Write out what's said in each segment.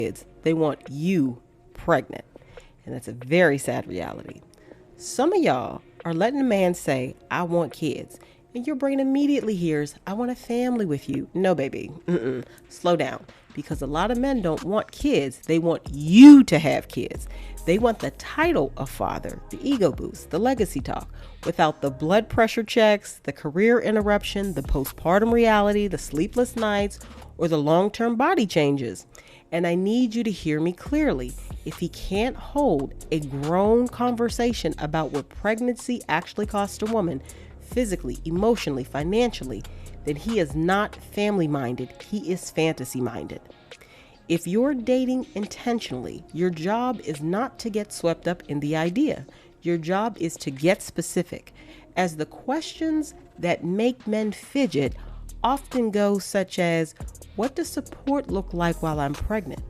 kids. They want you pregnant. And that's a very sad reality. Some of y'all are letting a man say, I want kids. And your brain immediately hears, I want a family with you. No, baby. Slow down. Because a lot of men don't want kids. They want you to have kids. They want the title of father, the ego boost, the legacy talk, without the blood pressure checks, the career interruption, the postpartum reality, the sleepless nights, or the long-term body changes. And I need you to hear me clearly. If he can't hold a grown conversation about what pregnancy actually costs a woman, physically, emotionally, financially, then he is not family-minded. He is fantasy-minded. If you're dating intentionally, your job is not to get swept up in the idea. Your job is to get specific, as the questions that make men fidget often go such as, what does support look like while I'm pregnant?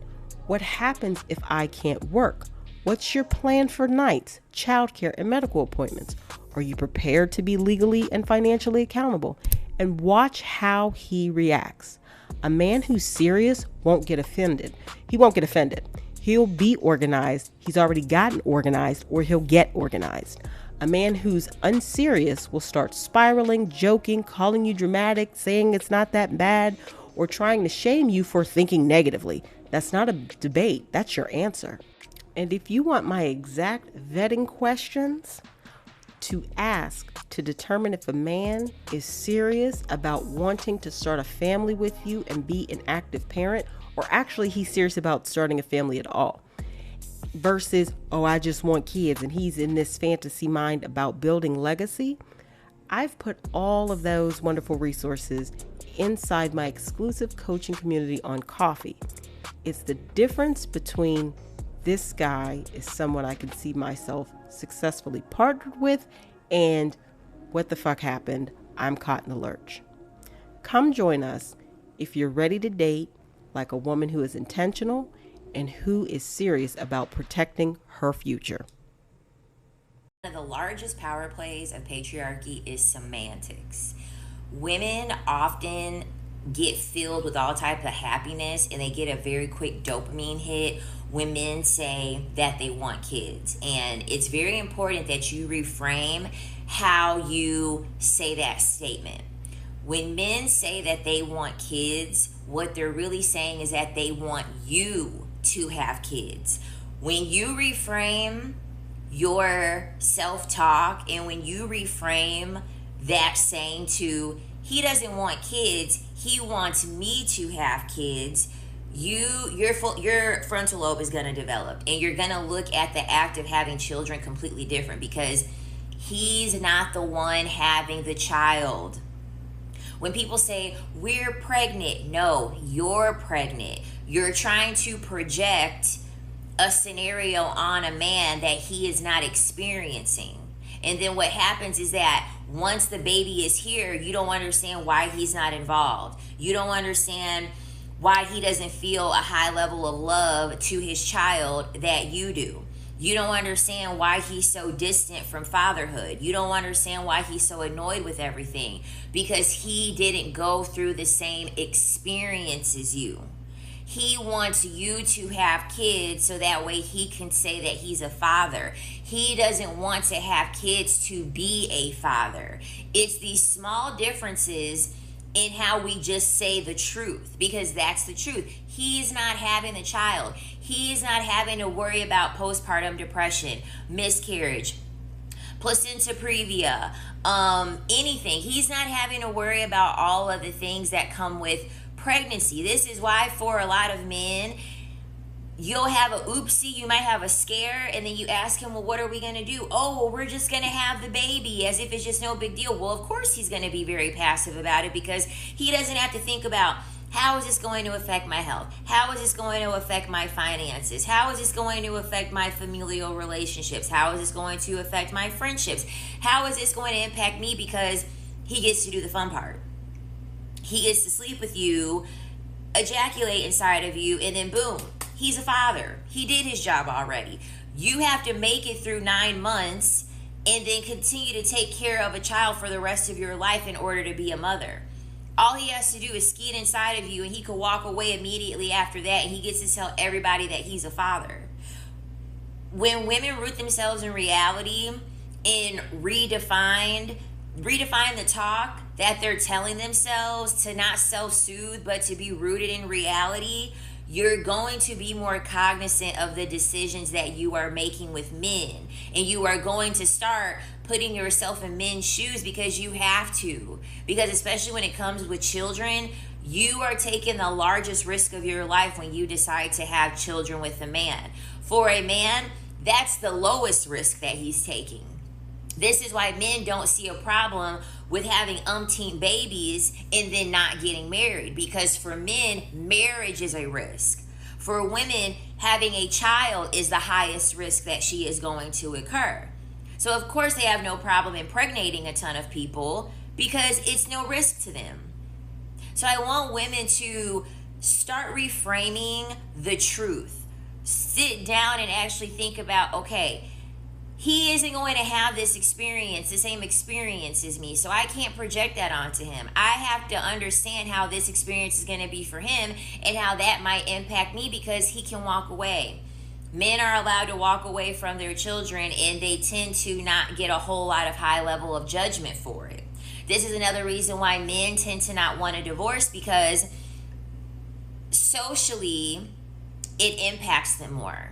What happens if I can't work? What's your plan for nights, childcare, and medical appointments? Are you prepared to be legally and financially accountable? And watch how he reacts. A man who's serious won't get offended. He won't get offended. He'll be organized. He's already gotten organized, or he'll get organized. A man who's unserious will start spiraling, joking, calling you dramatic, saying it's not that bad, or trying to shame you for thinking negatively. That's not a debate. That's your answer. And if you want my exact vetting questions to ask to determine if a man is serious about wanting to start a family with you and be an active parent, or actually he's serious about starting a family at all, versus, oh, I just want kids, and he's in this fantasy mind about building legacy, I've put all of those wonderful resources inside my exclusive coaching community on Coffee. It's the difference between this guy is someone I can see myself successfully partnered with, and what the fuck happened? I'm caught in the lurch. Come join us if you're ready to date like a woman who is intentional and who is serious about protecting her future. One of the largest power plays of patriarchy is semantics. Women often get filled with all type of happiness, and they get a very quick dopamine hit when men say that they want kids. And it's very important that you reframe how you say that statement. When men say that they want kids, what they're really saying is that they want you to have kids. When you reframe your self-talk, and when you reframe that saying to, he doesn't want kids, he wants me to have kids, your frontal lobe is going to develop, and you're going to look at the act of having children completely different, because he's not the one having the child. When people say, we're pregnant, no, you're pregnant. You're trying to project a scenario on a man that he is not experiencing. And then what happens is that once the baby is here, you don't understand why he's not involved. You don't understand why he doesn't feel a high level of love to his child that you do. You don't understand why he's so distant from fatherhood. You don't understand why he's so annoyed with everything, because he didn't go through the same experience as you. He wants you to have kids so that way he can say that he's a father. He doesn't want to have kids to be a father. It's these small differences in how we just say the truth, because that's the truth. He's not having the child. He's not having to worry about postpartum depression, miscarriage, placenta previa, anything. He's not having to worry about all of the things that come with pregnancy. This is why for a lot of men, you'll have a oopsie, you might have a scare, and then you ask him, well, what are we going to do? Oh, well, we're just going to have the baby, as if it's just no big deal. Well, of course he's going to be very passive about it, because he doesn't have to think about, how is this going to affect my health? How is this going to affect my finances? How is this going to affect my familial relationships? How is this going to affect my friendships? How is this going to impact me? Because he gets to do the fun part. He gets to sleep with you, ejaculate inside of you, and then boom, he's a father. He did his job already. You have to make it through 9 months and then continue to take care of a child for the rest of your life in order to be a mother. All he has to do is skeet inside of you, and he could walk away immediately after that, and he gets to tell everybody that he's a father. When women root themselves in reality and redefine the talk that they're telling themselves, to not self-soothe but to be rooted in reality, you're going to be more cognizant of the decisions that you are making with men, and you are going to start putting yourself in men's shoes, because you have to, because especially when it comes with children, you are taking the largest risk of your life when you decide to have children with a man. For a man, that's the lowest risk that he's taking. This is why men don't see a problem with having umpteen babies and then not getting married, because for men, marriage is a risk. For women, having a child is the highest risk that she is going to occur. So of course they have no problem impregnating a ton of people, because it's no risk to them. So I want women to start reframing the truth. Sit down and actually think about, okay, he isn't going to have this experience, the same experience as me, so I can't project that onto him. I have to understand how this experience is going to be for him and how that might impact me, because he can walk away. Men are allowed to walk away from their children, and they tend to not get a whole lot of high level of judgment for it. This is another reason why men tend to not want a divorce, because socially it impacts them more.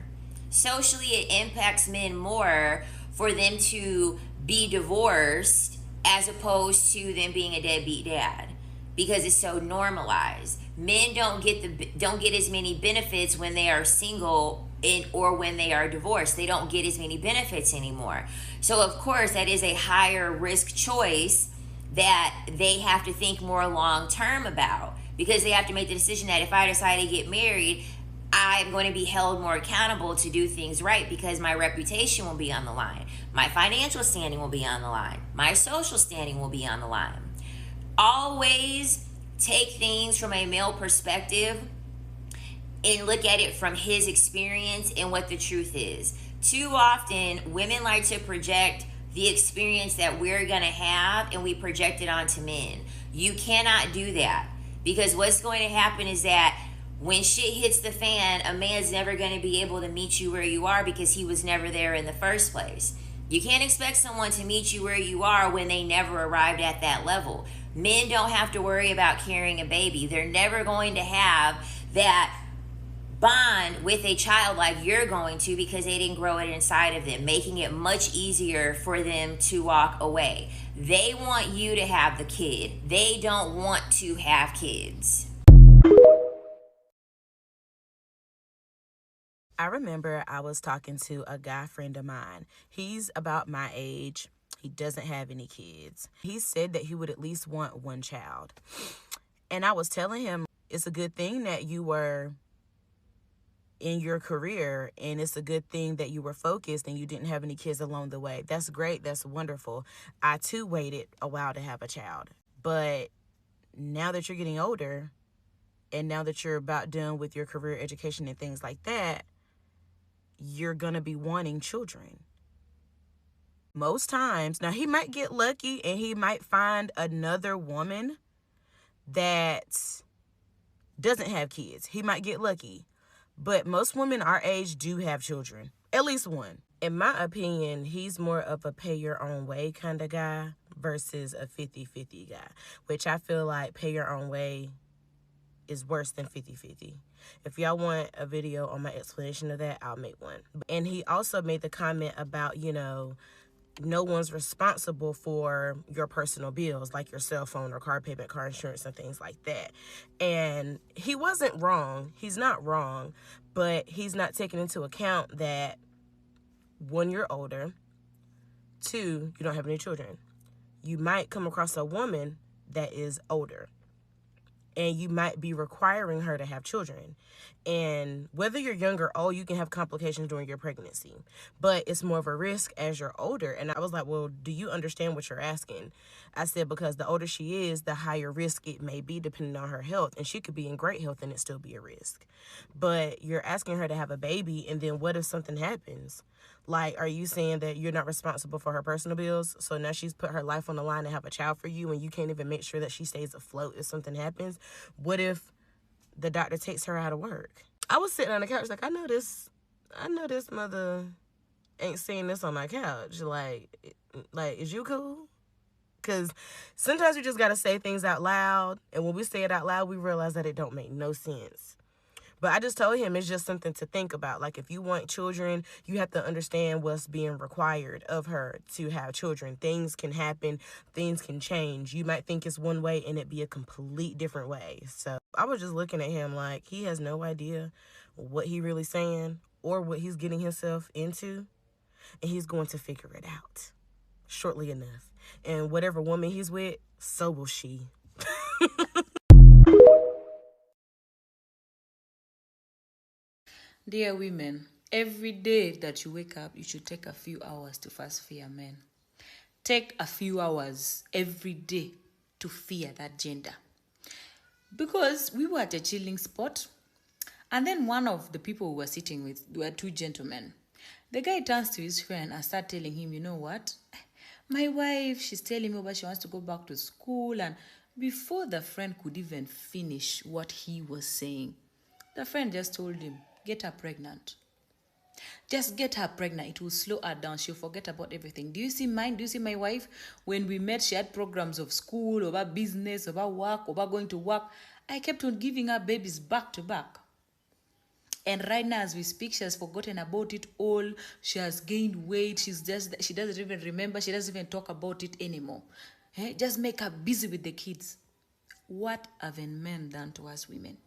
Socially, it impacts men more for them to be divorced as opposed to them being a deadbeat dad, because it's so normalized. Men don't get as many benefits when they are single or when they are divorced. They don't get as many benefits anymore. So of course that is a higher risk choice that they have to think more long term about, because they have to make the decision that if I decide to get married, I'm going to be held more accountable to do things right, because my reputation will be on the line. My financial standing will be on the line. My social standing will be on the line. Always take things from a male perspective and look at it from his experience and what the truth is. Too often, women like to project the experience that we're going to have, and we project it onto men. You cannot do that, because what's going to happen is that when shit hits the fan, a man's never going to be able to meet you where you are, because he was never there in the first place. You can't expect someone to meet you where you are when they never arrived at that level. Men don't have to worry about carrying a baby. They're never going to have that bond with a child like you're going to, because they didn't grow it inside of them, making it much easier for them to walk away. They want you to have the kid. They don't want to have kids. I remember I was talking to a guy friend of mine. He's about my age. He doesn't have any kids. He said that he would at least want one child. And I was telling him, it's a good thing that you were in your career, and it's a good thing that you were focused and you didn't have any kids along the way. That's great. That's wonderful. I too waited a while to have a child. But now that you're getting older, and now that you're about done with your career education and things like that, you're going to be wanting children. Most times, now he might get lucky and he might find another woman that doesn't have kids. He might get lucky. But most women our age do have children, at least one. In my opinion, he's more of a pay your own way kind of guy versus a 50-50 guy, which I feel like pay your own way is worse than 50-50. If y'all want a video on my explanation of that, I'll make one. And he also made the comment about, no one's responsible for your personal bills, like your cell phone or car payment, car insurance, and things like that. And he wasn't wrong. He's not wrong, but he's not taking into account that, one, you're older. Two, you don't have any children. You might come across a woman that is older, and you might be requiring her to have children. And whether you're young or old, you can have complications during your pregnancy. But it's more of a risk as you're older. And I was like, well, do you understand what you're asking? I said, because the older she is, the higher risk it may be depending on her health. And she could be in great health and it still be a risk. But you're asking her to have a baby, and then what if something happens? Like, are you saying that you're not responsible for her personal bills? So now she's put her life on the line to have a child for you, and you can't even make sure that she stays afloat if something happens? What if the doctor takes her out of work? I was sitting on the couch like, I know this mother ain't seeing this on my couch. Like, is you cool? Because sometimes we just got to say things out loud. And when we say it out loud, we realize that it don't make no sense. But I just told him it's just something to think about. Like, if you want children, you have to understand what's being required of her to have children. Things can happen. Things can change. You might think it's one way and it be a complete different way. So I was just looking at him like he has no idea what he really saying or what he's getting himself into. And he's going to figure it out shortly enough. And whatever woman he's with, so will she. Dear women, every day that you wake up, you should take a few hours to first fear men. Take a few hours every day to fear that gender. Because we were at a chilling spot, and then one of the people we were sitting with were two gentlemen. The guy turns to his friend and starts telling him, you know what? My wife, she's telling me about she wants to go back to school. And before the friend could even finish what he was saying, the friend just told him, get her pregnant. Just get her pregnant. It will slow her down. She'll forget about everything. Do you see mine? Do you see my wife? When we met, she had programs of school, about business, about work, about going to work. I kept on giving her babies back to back. And right now, as we speak, she has forgotten about it all. She has gained weight. She doesn't even remember. She doesn't even talk about it anymore. Just make her busy with the kids. What have men done to us women?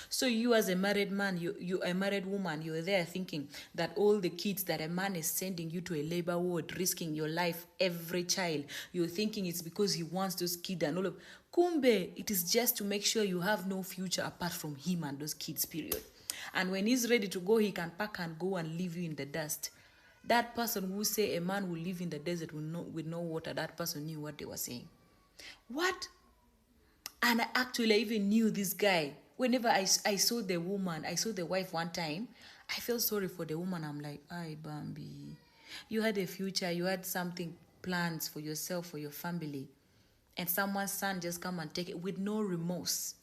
So you as a married man, you a married woman, you're there thinking that all the kids that a man is sending you to a labor ward, risking your life, every child, you're thinking it's because he wants those kids and all of... Kumbe, it is just to make sure you have no future apart from him and those kids, period. And when he's ready to go, he can pack and go and leave you in the dust. That person who say a man will live in the desert with no water, that person knew what they were saying. What? And I actually even knew this guy. Whenever I saw the woman, I saw the wife one time, I felt sorry for the woman. I'm like, ay, Bambi, you had a future, you had something plans for yourself, for your family. And someone's son just come and take it with no remorse.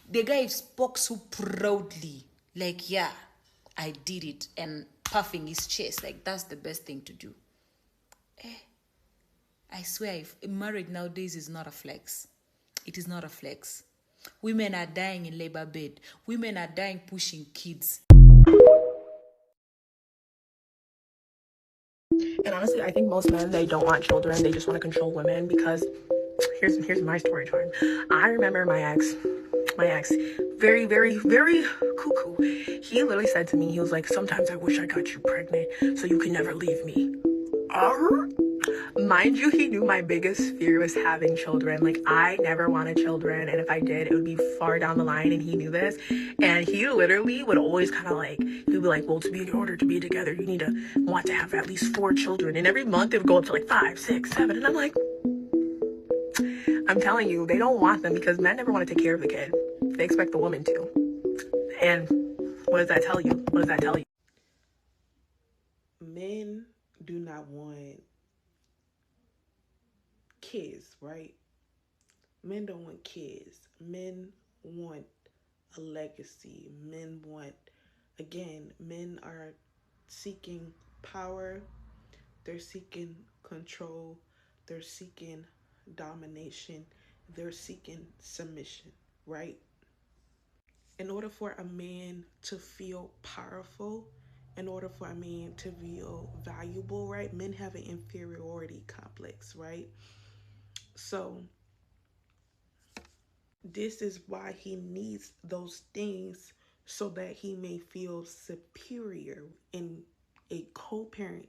The guy spoke so proudly, like, yeah, I did it, and puffing his chest, like, that's the best thing to do. I swear, if marriage nowadays is not a flex. It is not a flex. Women are dying in labor bed. Women are dying pushing kids. And honestly, I think most men, they don't want children. They just want to control women because here's my story time. I remember my ex, very, very, very cuckoo. He literally said to me, he was like, sometimes I wish I got you pregnant so you can never leave me. Mind you, he knew my biggest fear was having children. Like, I never wanted children, and if I did, it would be far down the line, and he knew this. And he literally would always kind of like, he'd be like, well, in order to be together, you need to want to have at least 4 children. And every month it would go up to like 5, 6, 7. And I'm like, I'm telling you, they don't want them because men never want to take care of the kid. They expect the woman to. And what does that tell you? What does that tell you? Men do not want kids, right? Men don't want kids. Men want a legacy. Men are seeking power. They're seeking control. They're seeking domination. They're seeking submission, right? In order for a man to feel powerful, in order for a man to feel valuable, right? Men have an inferiority complex, right? So this is why he needs those things so that he may feel superior in a co-parent.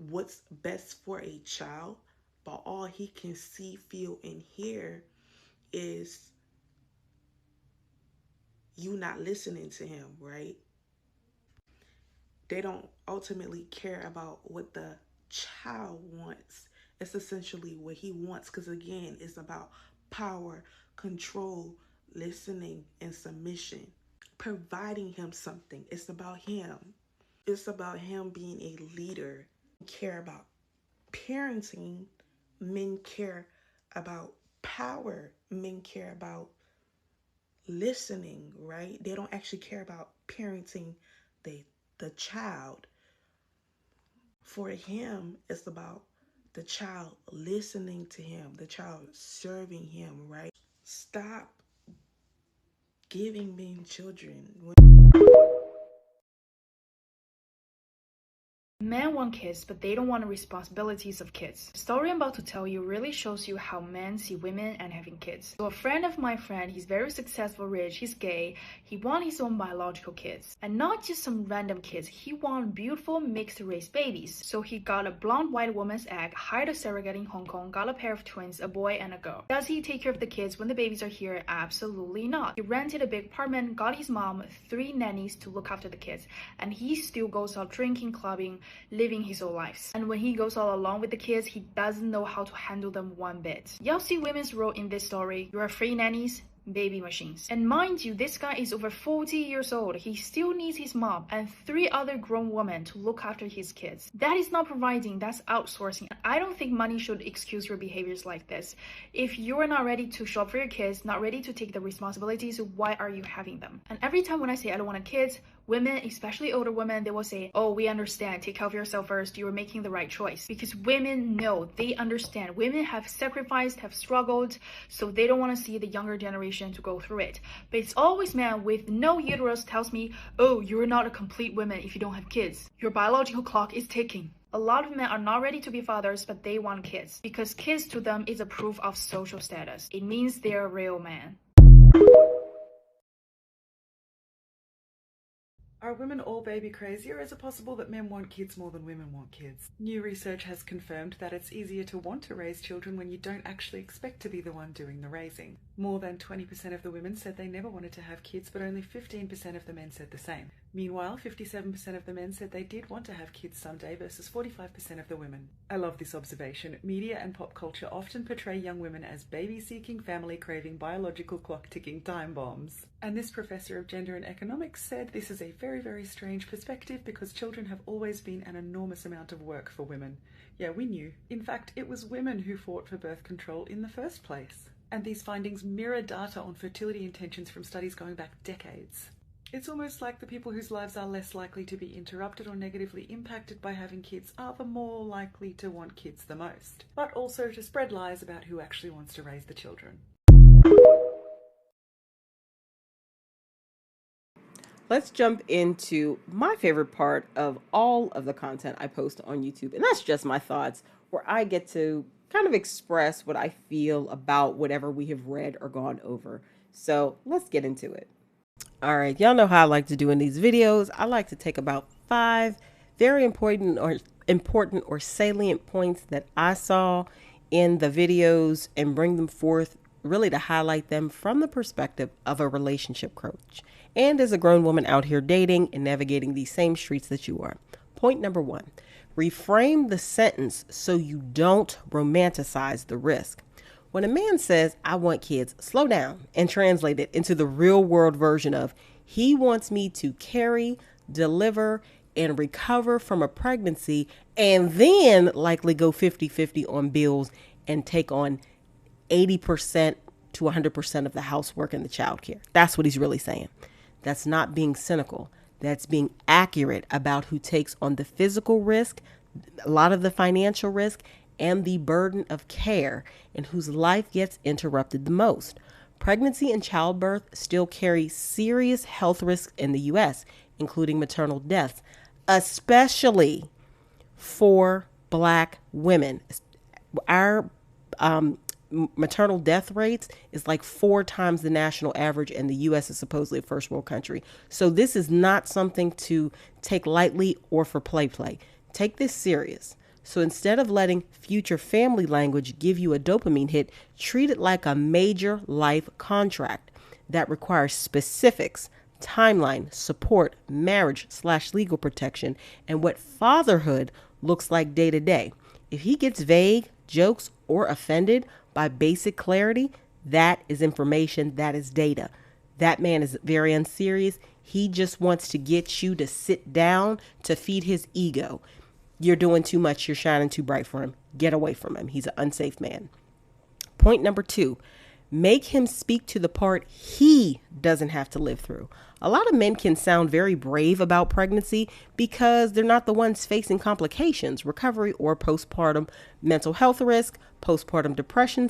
What's best for a child, but all he can see, feel, and hear is you not listening to him, right? They don't ultimately care about what the child wants. It's essentially what he wants because, again, it's about power, control, listening, and submission. Providing him something. It's about him. It's about him being a leader. Care about parenting. Men care about power. Men care about listening, right? They don't actually care about parenting the child. For him, it's about the child listening to him, the child serving him, right? Stop giving men children. Men want kids, but they don't want the responsibilities of kids. The story I'm about to tell you really shows you how men see women and having kids. So a friend of my friend, he's very successful, rich, he's gay, he wants his own biological kids. And not just some random kids, he wants beautiful mixed race babies. So he got a blonde white woman's egg, hired a surrogate in Hong Kong, got a pair of twins, a boy and a girl. Does he take care of the kids when the babies are here? Absolutely not. He rented a big apartment, got his mom 3 nannies to look after the kids, and he still goes out drinking, clubbing, living his own lives. And when he goes all alone with the kids, he doesn't know how to handle them one bit. Y'all see women's role in this story. You are free nannies, baby machines. And mind you, this guy is over 40 years old. He still needs his mom and 3 other grown women to look after his kids. That is not providing, that's outsourcing. I don't think money should excuse your behaviors like this. If you're not ready to show up for your kids, not ready to take the responsibilities, why are you having them? And every time when I say I don't want kids, women, especially older women, they will say, oh, we understand, take care of yourself first, you are making the right choice. Because women know, they understand. Women have sacrificed, have struggled, so they don't want to see the younger generation to go through it. But it's always man with no uterus tells me, oh, you're not a complete woman if you don't have kids. Your biological clock is ticking. A lot of men are not ready to be fathers, but they want kids. Because kids to them is a proof of social status. It means they're a real man. Are women all baby crazy, or is it possible that men want kids more than women want kids? New research has confirmed that it's easier to want to raise children when you don't actually expect to be the one doing the raising. More than 20% of the women said they never wanted to have kids, but only 15% of the men said the same. Meanwhile, 57% of the men said they did want to have kids someday versus 45% of the women. I love this observation. Media and pop culture often portray young women as baby-seeking, family-craving, biological clock-ticking time bombs. And this professor of gender and economics said this is a very, very strange perspective because children have always been an enormous amount of work for women. Yeah, we knew. In fact, it was women who fought for birth control in the first place. And these findings mirror data on fertility intentions from studies going back decades. It's almost like the people whose lives are less likely to be interrupted or negatively impacted by having kids are the more likely to want kids the most, but also to spread lies about who actually wants to raise the children. Let's jump into my favorite part of all of the content I post on YouTube, and that's just my thoughts, where I get to kind of express what I feel about whatever we have read or gone over. So let's get into it. All right, y'all know how I like to do in these videos. I like to take about 5 very important or salient points that I saw in the videos and bring them forth really to highlight them from the perspective of a relationship coach and as a grown woman out here dating and navigating these same streets that you are. Point number 1, reframe the sentence so you don't romanticize the risk. When a man says, I want kids, slow down and translate it into the real world version of, he wants me to carry, deliver, and recover from a pregnancy and then likely go 50-50 on bills and take on 80% to 100% of the housework and the childcare. That's what he's really saying. That's not being cynical. That's being accurate about who takes on the physical risk, a lot of the financial risk, and the burden of care, and whose life gets interrupted the most. Pregnancy and childbirth still carry serious health risks in the U.S., including maternal deaths, especially for Black women. Our maternal death rates is like 4 times the national average, and the U.S. is supposedly a first world country. So this is not something to take lightly or for play. Take this serious. So instead of letting future family language give you a dopamine hit, treat it like a major life contract that requires specifics, timeline, support, marriage/legal protection, and what fatherhood looks like day to day. If he gets vague, jokes, or offended by basic clarity, that is information, that is data. That man is very unserious. He just wants to get you to sit down to feed his ego. You're doing too much. You're shining too bright for him. Get away from him. He's an unsafe man. Point number 2, make him speak to the part he doesn't have to live through. A lot of men can sound very brave about pregnancy because they're not the ones facing complications, recovery, or postpartum mental health risk, postpartum depression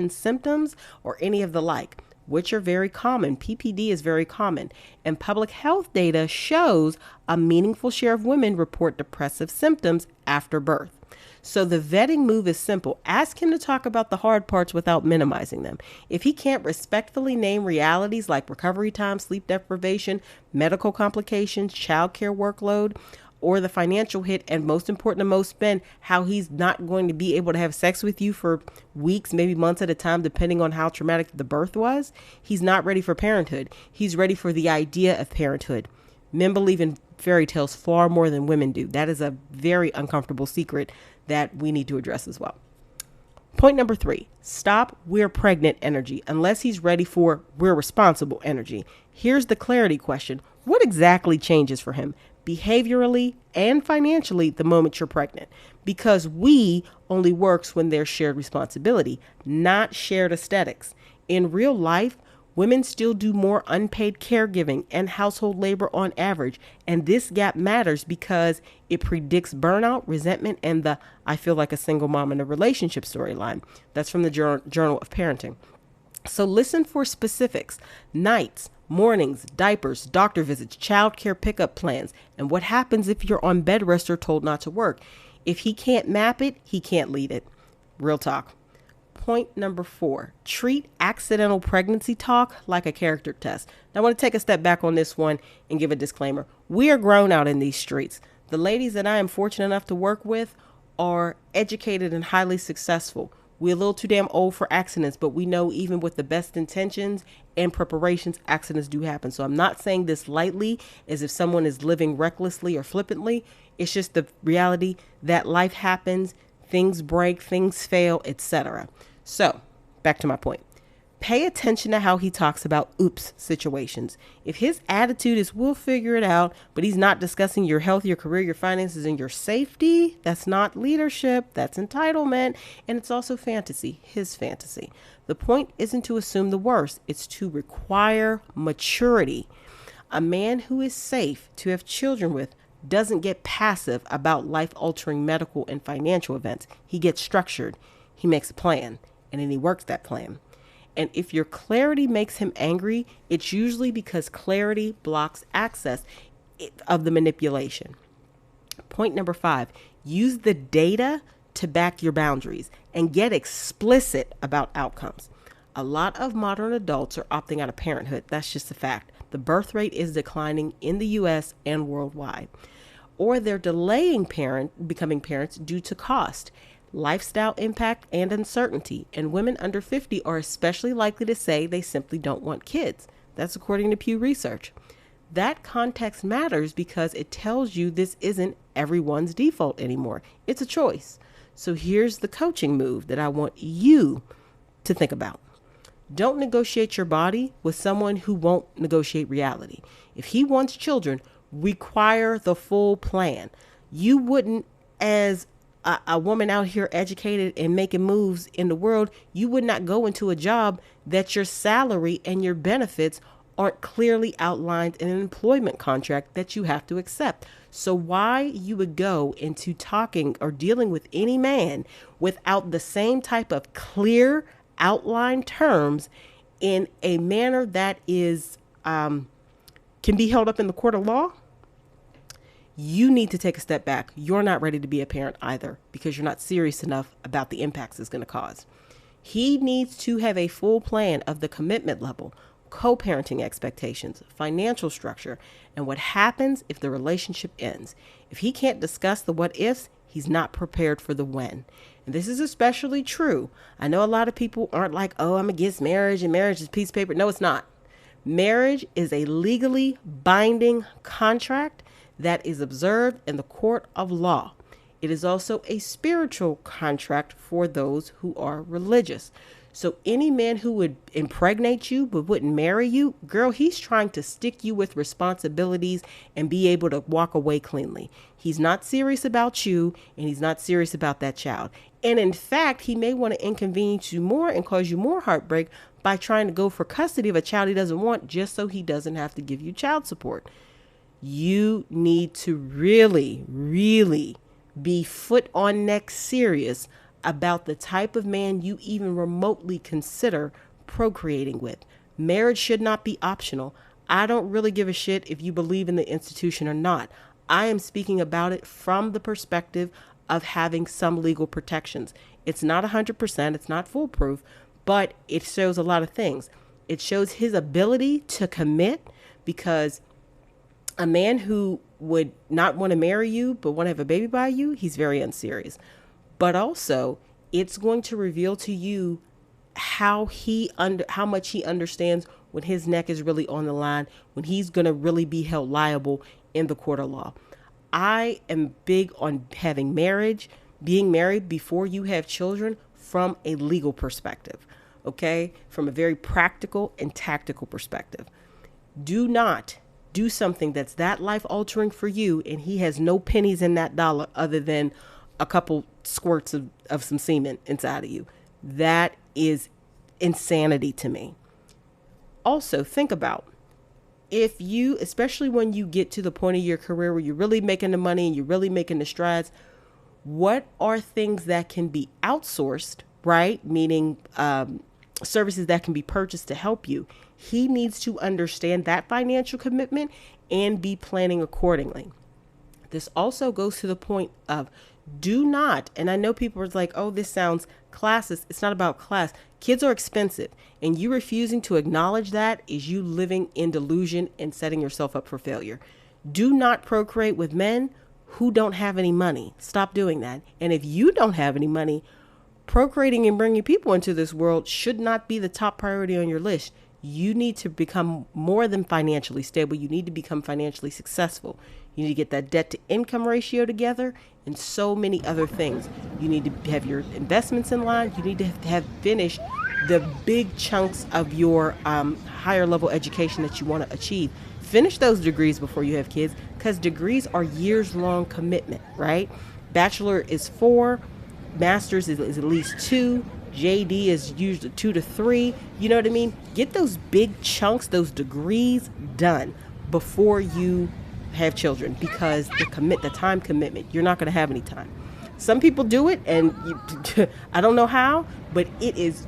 symptoms, or any of the like, which are very common. PPD is very common. And public health data shows a meaningful share of women report depressive symptoms after birth. So the vetting move is simple. Ask him to talk about the hard parts without minimizing them. If he can't respectfully name realities like recovery time, sleep deprivation, medical complications, childcare workload, or the financial hit, and most important to most men, how he's not going to be able to have sex with you for weeks, maybe months at a time, depending on how traumatic the birth was, he's not ready for parenthood. He's ready for the idea of parenthood. Men believe in fairy tales far more than women do. That is a very uncomfortable secret that we need to address as well. Point number 3, stop "we're pregnant" energy unless he's ready for "we're responsible" energy. Here's the clarity question. What exactly changes for him behaviorally and financially the moment you're pregnant? Because we only works when there's shared responsibility, not shared aesthetics. In real life, women still do more unpaid caregiving and household labor on average. And this gap matters because it predicts burnout, resentment, and the "I feel like a single mom in a relationship" storyline. That's from the Journal of Parenting. So listen for specifics: nights, mornings, diapers, doctor visits, childcare pickup plans, and what happens if you're on bed rest or told not to work. If he can't map it, he can't lead it. Real talk. Point number 4, treat accidental pregnancy talk like a character test. Now, I want to take a step back on this one and give a disclaimer. We are grown out in these streets. The ladies that I am fortunate enough to work with are educated and highly successful. We're a little too damn old for accidents, but we know even with the best intentions and preparations, accidents do happen. So I'm not saying this lightly as if someone is living recklessly or flippantly. It's just the reality that life happens, things break, things fail, etc. So back to my point. Pay attention to how he talks about oops situations. If his attitude is "we'll figure it out," but he's not discussing your health, your career, your finances, and your safety, that's not leadership, that's entitlement, and it's also fantasy, his fantasy. The point isn't to assume the worst, it's to require maturity. A man who is safe to have children with doesn't get passive about life-altering medical and financial events. He gets structured, he makes a plan, and then he works that plan. And if your clarity makes him angry, it's usually because clarity blocks access of the manipulation. Point number 5, use the data to back your boundaries and get explicit about outcomes. A lot of modern adults are opting out of parenthood. That's just a fact. The birth rate is declining in the US and worldwide. Or they're delaying becoming parents due to cost, lifestyle impact, and uncertainty. And women under 50 are especially likely to say they simply don't want kids. That's according to Pew Research. That context matters because it tells you this isn't everyone's default anymore. It's a choice. So here's the coaching move that I want you to think about. Don't negotiate your body with someone who won't negotiate reality. If he wants children, require the full plan. You wouldn't, as a woman out here educated and making moves in the world, you would not go into a job that your salary and your benefits aren't clearly outlined in an employment contract that you have to accept. So why you would go into talking or dealing with any man without the same type of clear outlined terms in a manner that is can be held up in the court of law? You need to take a step back. You're not ready to be a parent either because you're not serious enough about the impacts it's going to cause. He needs to have a full plan of the commitment level, co-parenting expectations, financial structure, and what happens if the relationship ends. If he can't discuss the what ifs, he's not prepared for the when. And this is especially true. I know a lot of people aren't like, oh, I'm against marriage and marriage is a piece of paper. No, it's not. Marriage is a legally binding contract that is observed in the court of law. It is also a spiritual contract for those who are religious. So any man who would impregnate you but wouldn't marry you, girl, he's trying to stick you with responsibilities and be able to walk away cleanly. He's not serious about you, and he's not serious about that child. And in fact, he may want to inconvenience you more and cause you more heartbreak by trying to go for custody of a child he doesn't want, just so he doesn't have to give you child support. You need to really, really be foot on neck serious about the type of man you even remotely consider procreating with. Marriage should not be optional. I don't really give a shit if you believe in the institution or not. I am speaking about it from the perspective of having some legal protections. It's not 100%, it's not foolproof, but it shows a lot of things. It shows his ability to commit, because a man who would not want to marry you but want to have a baby by you, he's very unserious. But also, it's going to reveal to you how much he understands when his neck is really on the line, when he's going to really be held liable in the court of law. I am big on being married before you have children from a legal perspective, okay? From a very practical and tactical perspective. Do not do something that's that life altering for you and he has no pennies in that dollar other than a couple squirts of some semen inside of you. That is insanity to me. Also, think about if you, especially when you get to the point of your career where you're really making the money and you're really making the strides, what are things that can be outsourced, right? Meaning services that can be purchased to help you. He needs to understand that financial commitment and be planning accordingly. This also goes to the point of do not, and I know people are like, oh, this sounds classist. It's not about class. Kids are expensive, and you refusing to acknowledge that is you living in delusion and setting yourself up for failure. Do not procreate with men who don't have any money. Stop doing that. And if you don't have any money, procreating and bringing people into this world should not be the top priority on your list. You need to become more than financially stable. You need to become financially successful. You need to get that debt to income ratio together and so many other things. You need to have your investments in line. You need to have finished the big chunks of your higher level education that you want to achieve. Finish those degrees before you have kids, because degrees are years long commitment, right? Bachelor is 4, master's is at least 2. JD is usually 2 to 3. You know what I mean? Get those big chunks, those degrees done before you have children, because the time commitment, you're not going to have any time. Some people do it, and I don't know how, but it is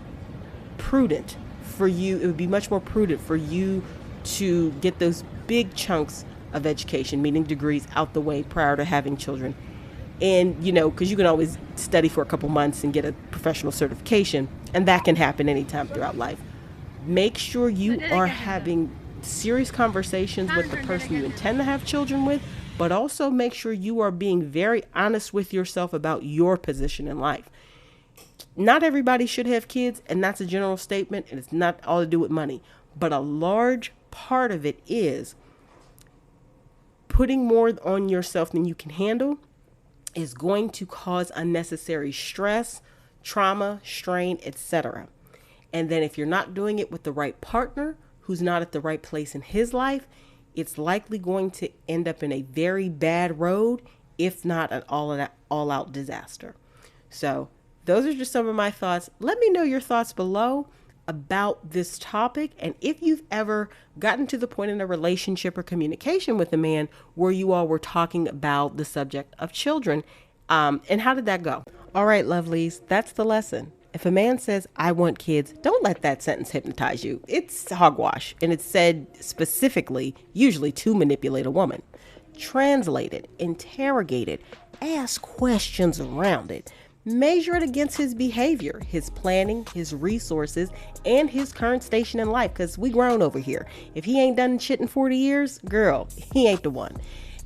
prudent for you. It would be much more prudent for you to get those big chunks of education, meaning degrees, out the way prior to having children. And, because you can always study for a couple months and get a professional certification, and that can happen anytime throughout life. Make sure you are having serious conversations with the person you intend to have children with, but also make sure you are being very honest with yourself about your position in life. Not everybody should have kids, and that's a general statement, and it's not all to do with money. But a large part of it is putting more on yourself than you can handle is going to cause unnecessary stress, trauma, strain, etc. And then if you're not doing it with the right partner who's not at the right place in his life, it's likely going to end up in a very bad road, if not an all-out disaster. So those are just some of my thoughts. Let me know your thoughts below about this topic, and if you've ever gotten to the point in a relationship or communication with a man where you all were talking about the subject of children, and how did that go? All right, lovelies, that's the lesson. If a man says, I want kids, don't let that sentence hypnotize you. It's hogwash, and it's said specifically, usually to manipulate a woman. Translate it, interrogate it, ask questions around it. Measure it against his behavior, his planning, his resources, and his current station in life, because we grown over here. If he ain't done shit in 40 years, girl, he ain't the one.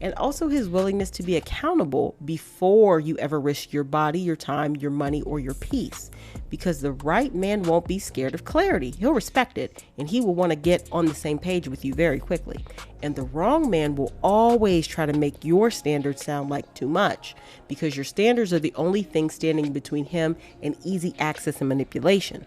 And also his willingness to be accountable before you ever risk your body, your time, your money, or your peace. Because the right man won't be scared of clarity. He'll respect it, and he will want to get on the same page with you very quickly. And the wrong man will always try to make your standards sound like too much, because your standards are the only thing standing between him and easy access and manipulation.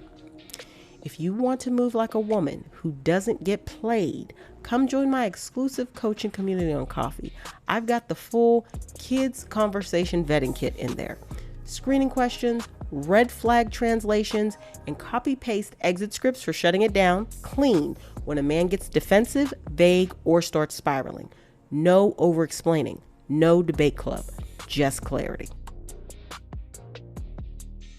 If you want to move like a woman who doesn't get played, come join my exclusive coaching community on Coffee. I've got the full kids conversation vetting kit in there. Screening questions, red flag translations, and copy-paste exit scripts for shutting it down clean when a man gets defensive, vague, or starts spiraling. No over-explaining. No debate club. Just clarity.